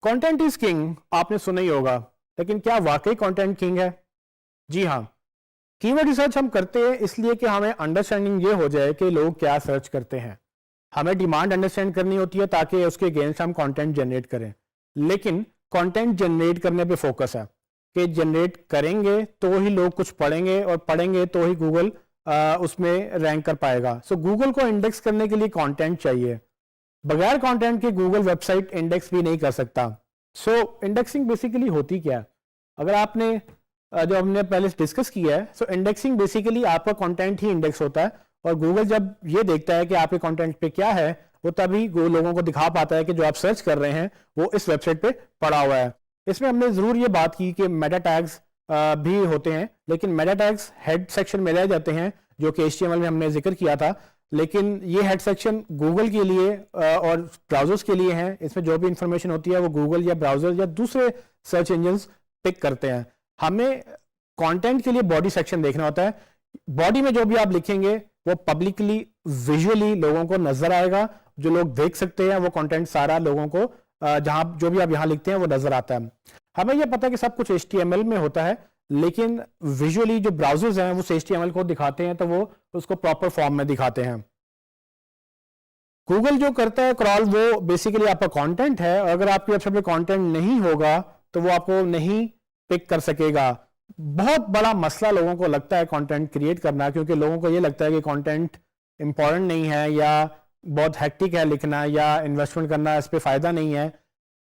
Content is king आपने सुना ही होगा, लेकिन क्या वाकई कंटेंट किंग है? जी हाँ। कीवर्ड रिसर्च हम करते हैं इसलिए कि हमें अंडरस्टैंडिंग ये हो जाए कि लोग क्या सर्च करते हैं। हमें डिमांड अंडरस्टैंड करनी होती है ताकि उसके अगेंस्ट हम कंटेंट जनरेट करें। लेकिन कंटेंट जनरेट करने पे फोकस है कि जनरेट करेंगे तो ही लोग कुछ पढ़ेंगे और पढ़ेंगे तो ही गूगल उसमें रैंक कर पाएगा। सो गूगल को इंडेक्स करने के लिए कंटेंट चाहिए। बगैर कंटेंट के गूगल वेबसाइट इंडेक्स भी नहीं कर सकता। सो इंडेक्सिंग बेसिकली होती क्या है? अगर आपने जो हमने पहले डिस्कस किया है, सो इंडेक्सिंग बेसिकली आपका कंटेंट ही इंडेक्स होता है और गूगल जब ये देखता है कि आपके कंटेंट पे क्या है वो तभी लोगों को दिखा पाता है कि जो आप सर्च कर रहे हैं वो इस वेबसाइट पे पड़ा हुआ है। इसमें हमने जरूर ये बात की कि मेटा टैग्स भी होते हैं, लेकिन मेटा टैग्स हेड सेक्शन में रह जाते हैं जो कि HTML में हमने जिक्र किया था। लेकिन ये हेड सेक्शन गूगल के लिए और ब्राउजर्स के लिए हैं। इसमें जो भी इंफॉर्मेशन होती है वो गूगल या ब्राउजर या दूसरे सर्च इंजन पिक करते हैं। हमें कंटेंट के लिए बॉडी सेक्शन देखना होता है। बॉडी में जो भी आप लिखेंगे वो पब्लिकली विजुअली लोगों को नजर आएगा, जो लोग देख सकते हैं वो कंटेंट सारा लोगों को जहां जो भी आप यहां लिखते हैं वो नजर आता है। हमें यह पता है कि सब कुछ HTML में होता है, लेकिन विजुअली जो ब्राउजर्स हैं वो HTML को दिखाते हैं तो वो उसको प्रॉपर फॉर्म में दिखाते हैं। गूगल जो करता है क्रॉल वो बेसिकली आपका कंटेंट है, और अगर आपकी वेबसाइट पे कंटेंट नहीं होगा तो वो आपको नहीं पिक कर सकेगा। बहुत बड़ा मसला लोगों को लगता है कंटेंट क्रिएट करना, क्योंकि लोगों को ये लगता है कि कंटेंट इंपॉर्टेंट नहीं है या बहुत हेक्टिक है लिखना या इन्वेस्टमेंट करना इस पर फायदा नहीं है।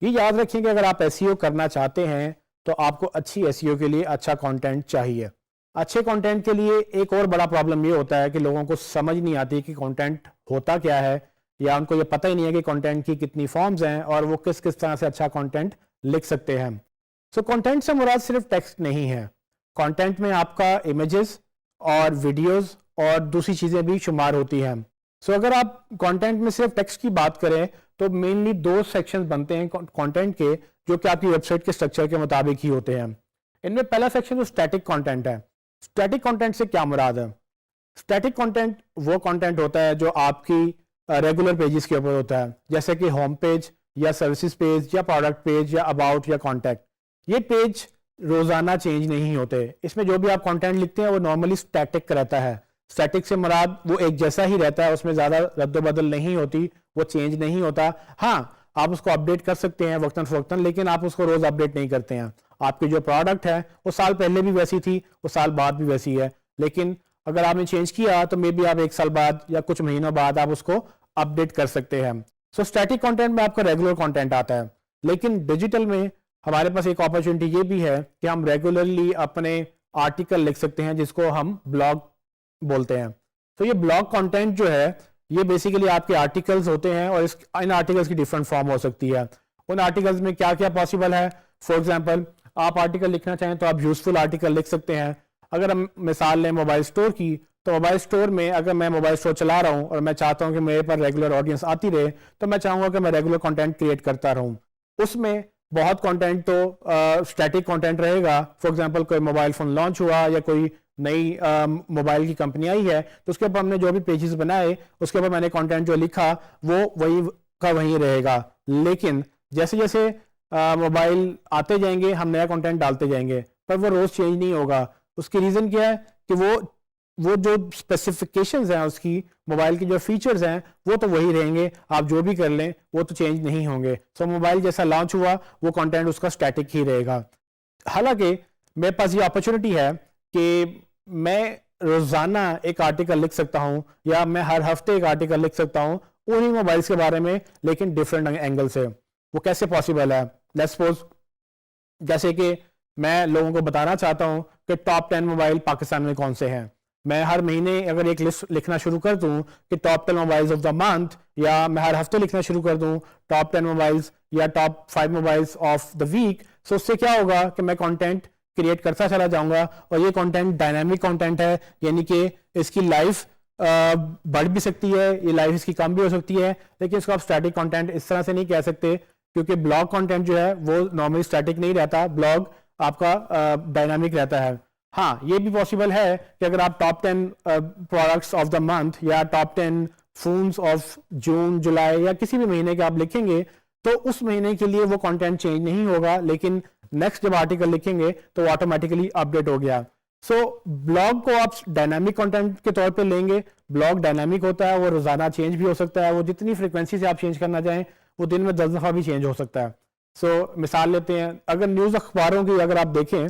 ये याद रखिए कि अगर आप SEO करना चाहते हैं तो आपको अच्छी SEO के लिए अच्छा कंटेंट चाहिए। अच्छे कंटेंट के लिए एक और बड़ा प्रॉब्लम ये होता है कि लोगों को समझ नहीं आती कि कंटेंट होता क्या है, या उनको ये पता ही नहीं है कि कंटेंट की कितनी फॉर्म्स हैं और वो किस किस तरह से अच्छा कंटेंट लिख सकते हैं। सो कंटेंट से मुराद सिर्फ टेक्स्ट नहीं है। कंटेंट में आपका इमेजेस और वीडियोस और दूसरी चीज़ें भी शुमार होती हैं। सो अगर आप कंटेंट में सिर्फ टेक्स्ट की बात करें तो मेनली 2 सेक्शंस बनते हैं कंटेंट के, जो कि आपकी वेबसाइट के स्ट्रक्चर के मुताबिक ही होते हैं। इनमें पहला सेक्शन जो स्टैटिक कंटेंट है। स्टैटिक कंटेंट से क्या मुराद है? स्टैटिक कंटेंट वो कंटेंट होता है जो आपकी रेगुलर पेजेस के ऊपर होता है, जैसे कि होम पेज या सर्विसेज पेज या प्रोडक्ट पेज या अबाउट या कॉन्टैक्ट। ये पेज रोजाना चेंज नहीं होते। इसमें जो भी आप कंटेंट लिखते हैं वो नॉर्मली स्टैटिक रहता है। स्टैटिक से मुराद वो एक जैसा ही रहता है, उसमें ज्यादा रद्दोबदल नहीं होती, वो चेंज नहीं होता। हाँ, आप उसको अपडेट कर सकते हैं वक्तन फवक्तन, लेकिन आप उसको रोज अपडेट नहीं करते हैं। आपकी जो प्रोडक्ट है वो साल पहले भी वैसी थी, वो साल बाद भी वैसी है, लेकिन अगर आपने चेंज किया तो मे बी आप 1 साल बाद या कुछ महीनों बाद आप उसको अपडेट कर सकते हैं। सो स्टैटिक कंटेंट में आपका रेगुलर कंटेंट आता है। लेकिन डिजिटल में हमारे पास एक अपॉर्चुनिटी ये भी है कि हम रेगुलरली अपने आर्टिकल लिख सकते हैं, जिसको हम ब्लॉग बोलते हैं। तो ये ब्लॉग कंटेंट जो है ये बेसिकली आपके आर्टिकल्स होते हैं, और इन आर्टिकल्स की डिफरेंट फॉर्म हो सकती है। उन आर्टिकल्स में क्या क्या पॉसिबल है? फॉर एग्जांपल, आप आर्टिकल लिखना चाहें तो आप यूजफुल आर्टिकल लिख सकते हैं। अगर हम मिसाल लें मोबाइल स्टोर की, तो मोबाइल स्टोर में अगर मैं मोबाइल स्टोर चला रहा हूं और मैं चाहता हूं कि मेरे पर रेगुलर ऑडियंस आती रहे, तो मैं चाहूंगा कि मैं रेगुलर कंटेंट क्रिएट करता रहूं। उसमें बहुत कंटेंट तो स्टैटिक कंटेंट रहेगा। फॉर एग्जांपल, कोई मोबाइल फोन लॉन्च हुआ या कोई नई मोबाइल की कंपनी आई है, तो उसके ऊपर हमने जो भी पेजेस बनाए उसके ऊपर मैंने कंटेंट जो लिखा वो वही का वही रहेगा। लेकिन जैसे जैसे मोबाइल आते जाएंगे हम नया कंटेंट डालते जाएंगे, पर वो रोज चेंज नहीं होगा। उसकी रीजन क्या है कि वो जो स्पेसिफिकेशंस हैं उसकी, मोबाइल की जो फीचर्स हैं वो तो वही रहेंगे, आप जो भी कर लें वो तो चेंज नहीं होंगे। सो मोबाइल जैसा लॉन्च हुआ वो कंटेंट उसका स्टैटिक ही रहेगा। हालांकि मेरे पास ये अपॉर्चुनिटी है कि मैं रोजाना एक आर्टिकल लिख सकता हूं या मैं हर हफ्ते एक आर्टिकल लिख सकता हूं उन्हीं मोबाइल्स के बारे में, लेकिन डिफरेंट एंगल से। वो कैसे पॉसिबल है? लेट्स सपोज, जैसे कि मैं लोगों को बताना चाहता हूं कि टॉप 10 मोबाइल पाकिस्तान में कौन से हैं। मैं हर महीने अगर एक लिस्ट लिखना शुरू कर दूं कि top 10 mobiles of the month, या मैं हर हफ्ते लिखना शुरू कर दूं टॉप 10 मोबाइल्स या top 5 mobiles of the week, so उससे क्या होगा कि मैं कंटेंट क्रिएट करता चला जाऊंगा, और ये कंटेंट डायनामिक कंटेंट है, यानी कि इसकी लाइफ बढ़ भी सकती है, ये लाइफ इसकी कम भी हो सकती है। लेकिन इसको आप स्टैटिक कंटेंट इस तरह से नहीं कह सकते, क्योंकि ब्लॉग कंटेंट जो है वो नॉर्मली स्टैटिक नहीं रहता, ब्लॉग आपका डायनामिक रहता है। हाँ, ये भी पॉसिबल है कि अगर आप top 10 products of the month या टॉप 10 फोन्स ऑफ जून जुलाई या किसी भी महीने के आप लिखेंगे, तो उस महीने के लिए वो कंटेंट चेंज नहीं होगा, लेकिन नेक्स्ट जब आर्टिकल लिखेंगे तो ऑटोमेटिकली अपडेट हो गया। सो ब्लॉग को आप डायनामिक कंटेंट के तौर पे लेंगे। ब्लॉग डायनामिक होता है, वो रोजाना चेंज भी हो सकता है, वो जितनी फ्रीक्वेंसी से आप चेंज करना चाहें वो दिन में 10 दफा भी चेंज हो सकता है। सो मिसाल लेते हैं, अगर न्यूज़ अखबारों की अगर आप देखें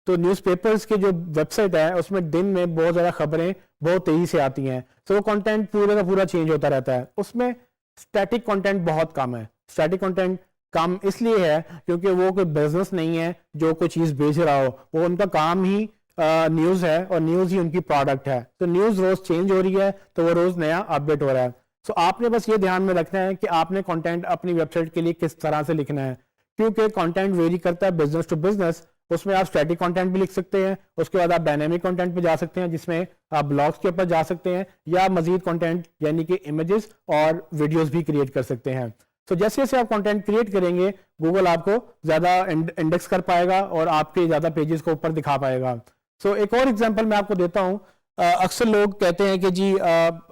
तो न्यूज़पेपर्स के जो वेबसाइट है उसमें दिन में बहुत ज़्यादा खबरें बहुत तेज़ी से आती हैं। सो वो कंटेंट पूरे का पूरा चेंज होता रहता है। उसमें स्टैटिक कंटेंट बहुत कम है। स्टैटिक कंटेंट कम इसलिए है क्योंकि वो कोई बिजनेस नहीं है जो कोई चीज़ बेच रहा हो, वो उनका काम ही न्यूज़ है और न्यूज़ ही उनकी प्रोडक्ट है। तो न्यूज़ रोज़ चेंज हो रही है, तो वो रोज़ नया अपडेट हो रहा है। सो आपने बस ये ध्यान में रखना है कि आपने कंटेंट अपनी वेबसाइट के लिए किस तरह से लिखना है, क्योंकि कंटेंट वेरी करता है बिजनेस टू बिजनेस। उसमें आप स्टैटिक कंटेंट भी लिख सकते हैं, उसके बाद आप डायनेमिक कंटेंट पे जा सकते हैं जिसमें आप ब्लॉग्स के ऊपर जा सकते हैं, या मजीद कंटेंट यानी कि इमेजेस और वीडियोस भी क्रिएट कर सकते हैं। तो जैसे जैसे आप कंटेंट क्रिएट करेंगे गूगल आपको ज़्यादा इंडेक्स कर पाएगा और आपके ज़्यादा पेजेस को ऊपर दिखा पाएगा। सो एक और एग्जांपल मैं आपको देता हूँ। अक्सर लोग कहते हैं कि जी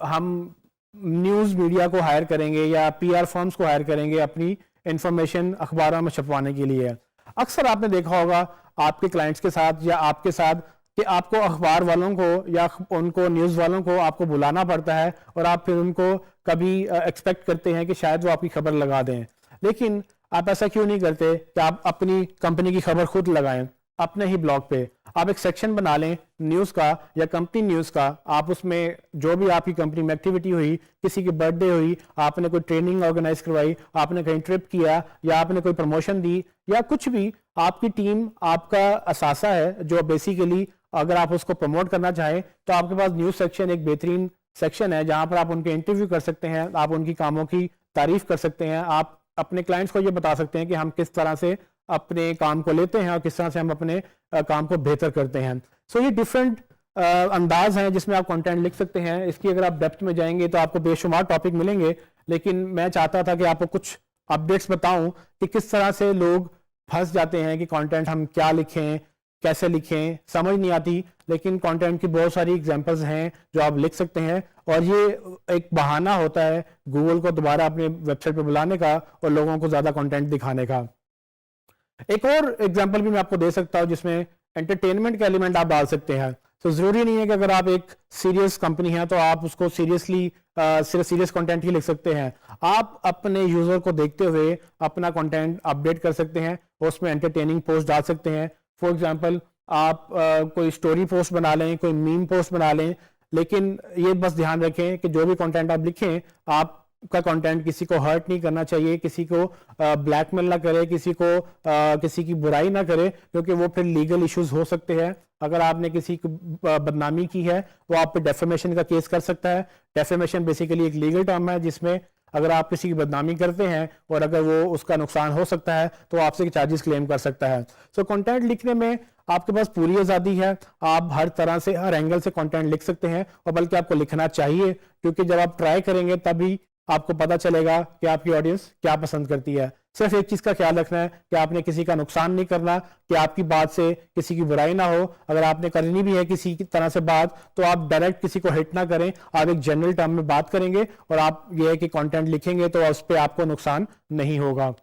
हम न्यूज़ मीडिया को हायर करेंगे या पीआर फर्म्स को हायर करेंगे अपनी इंफॉर्मेशन अखबारों में छपवाने के लिए। अक्सर आपने देखा होगा आपके क्लाइंट्स के साथ या आपके साथ कि आपको अखबार वालों को या उनको न्यूज़ वालों को आपको बुलाना पड़ता है और आप फिर उनको कभी एक्सपेक्ट करते हैं कि शायद वो आपकी खबर लगा दें। लेकिन आप ऐसा क्यों नहीं करते कि आप अपनी कंपनी की खबर खुद लगाएं अपने ही ब्लॉग पे। आप एक सेक्शन बना लें न्यूज़ का या कंपनी न्यूज़ का। आप उसमें जो भी आपकी कंपनी में एक्टिविटी हुई, किसी की बर्थडे हुई, आपने कोई ट्रेनिंग ऑर्गेनाइज करवाई, आपने कहीं ट्रिप किया या आपने कोई प्रमोशन दी या कुछ भी, आपकी टीम आपका असासा है जो बेसिकली अगर आप उसको प्रमोट करना चाहें तो आपके पास न्यूज़ सेक्शन एक बेहतरीन सेक्शन है जहां पर आप उनके इंटरव्यू कर सकते हैं, आप उनकी कामों की तारीफ कर सकते हैं, आप अपने क्लाइंट्स को ये बता सकते हैं कि हम किस तरह से अपने काम को लेते हैं और किस तरह से हम अपने काम को बेहतर करते हैं। सो ये डिफरेंट अंदाज हैं जिसमें आप कंटेंट लिख सकते हैं। इसकी अगर आप डेप्थ में जाएंगे तो आपको बेशुमार टॉपिक मिलेंगे, लेकिन मैं चाहता था कि आपको कुछ अपडेट्स बताऊं कि किस तरह से लोग फंस जाते हैं कि कंटेंट हम क्या लिखें, कैसे लिखें, समझ नहीं आती। लेकिन कंटेंट की बहुत सारी एग्जांपल्स हैं जो आप लिख सकते हैं और ये एक बहाना होता है गूगल को दोबारा अपने वेबसाइट पर बुलाने का और लोगों को ज़्यादा कंटेंट दिखाने का। एक और एग्जांपल भी मैं आपको दे सकता हूं जिसमें एंटरटेनमेंट का एलिमेंट आप डाल सकते हैं। तो जरूरी नहीं है कि अगर आप एक सीरियस कंपनी है तो आप उसको सीरियसली सिर्फ सीरियस कंटेंट ही लिख सकते हैं। आप अपने यूजर को देखते हुए अपना कंटेंट अपडेट कर सकते हैं, उसमें एंटरटेनिंग पोस्ट डाल सकते हैं। फॉर एग्जांपल आप कोई स्टोरी पोस्ट बना लें, कोई मीम पोस्ट बना लें, लेकिन ये बस ध्यान रखें कि जो भी कंटेंट आप लिखें आपका कंटेंट किसी को हर्ट नहीं करना चाहिए, किसी को ब्लैकमेल ना करे, किसी की बुराई ना करे, क्योंकि वो फिर लीगल इश्यूज हो सकते हैं। अगर आपने किसी की बदनामी की है वो आप पे डेफेमेशन का केस कर सकता है। डेफेमेशन बेसिकली एक लीगल टर्म है जिसमें अगर आप किसी की बदनामी करते हैं और अगर वो उसका नुकसान हो सकता है तो आपसे चार्जेस क्लेम कर सकता है। सो कंटेंट लिखने में आपके पास पूरी आज़ादी है, आप हर तरह से हर एंगल से कंटेंट लिख सकते हैं और बल्कि आपको लिखना चाहिए, क्योंकि जब आप ट्राई करेंगे तभी आपको पता चलेगा कि आपकी ऑडियंस क्या पसंद करती है। सिर्फ एक चीज का ख्याल रखना है कि आपने किसी का नुकसान नहीं करना, कि आपकी बात से किसी की बुराई ना हो। अगर आपने करनी भी है किसी की तरह से बात तो आप डायरेक्ट किसी को हिट ना करें, आप एक जनरल टर्म में बात करेंगे और आप ये है कि कंटेंट लिखेंगे तो उस पर आपको नुकसान नहीं होगा।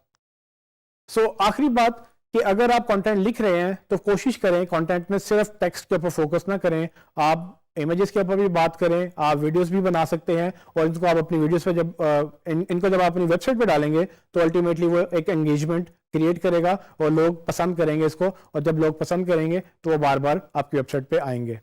सो आखिरी बात कि अगर आप कंटेंट लिख रहे हैं तो कोशिश करें कंटेंट में सिर्फ टेक्स्ट के ऊपर फोकस ना करें, आप इमेजेस के ऊपर भी बात करें, आप वीडियोस भी बना सकते हैं और इनको आप अपनी वीडियोस पे इनको जब आप अपनी वेबसाइट पे डालेंगे तो अल्टीमेटली वो एक एंगेजमेंट क्रिएट करेगा और लोग पसंद करेंगे इसको, और जब लोग पसंद करेंगे तो वो बार बार आपकी वेबसाइट पे आएंगे।